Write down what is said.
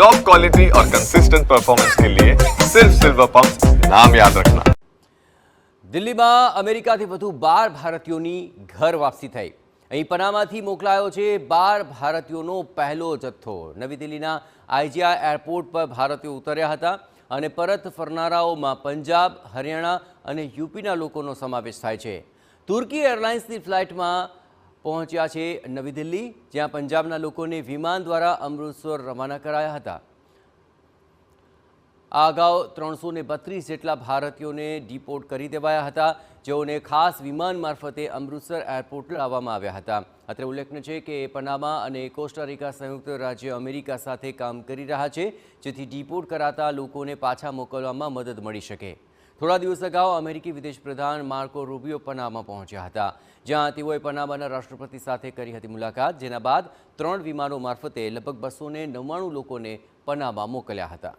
Top quality और consistent performance के लिए सिर्फ सिल्वर पंप नाम याद रखना। દિલ્હીમાં અમેરિકાથી વધુ 12 ભારતીયોની ઘર વાપસી થઈ। અહીં પનામાથી મોકલાયો છે 12 ભારતીયોનો પહેલો જથ્થો। નવી દિલ્હીના આઈજીઆઈ એરપોર્ટ પર ભારતીયો ઉતર્યા હતા અને પરત ફરનારાઓમાં પંજાબ, હરિયાણા અને યુપીના લોકોનો સમાવેશ થાય છે। તુર્કી એરલાઇન્સની ફ્લાઇટમાં પહોંચ્યા છે નવી દિલ્હી, જ્યાં પંજાબના લોકોને વિમાન દ્વારા અમૃતસર રવાના કરાયા હતા। આ અગાઉ 332 જેટલા ભારતીયોને ડિપોર્ટ કરી દેવાયા હતા, જેઓને ખાસ વિમાન મારફતે અમૃતસર એરપોર્ટ લાવવામાં આવ્યા હતા। અત્રે ઉલ્લેખનીય છે કે પનામા અને કોસ્ટારિકા સંયુક્ત રાજ્ય અમેરિકા સાથે કામ કરી રહ્યા છે, જેથી ડિપોર્ટ કરાતા લોકોને પાછા મોકલવામાં મદદ મળી શકે। થોડા દિવસ અગાઉ અમેરિકી વિદેશ પ્રધાન માર્કો રૂબિયો પનામા પહોંચ્યા હતા, જ્યાં તેઓએ પનામાના રાષ્ટ્રપતિ સાથે કરી હતી મુલાકાત, જેના બાદ 3 વિમાનો મારફતે લગભગ 299 લોકોને પનામા મોકલ્યા હતા।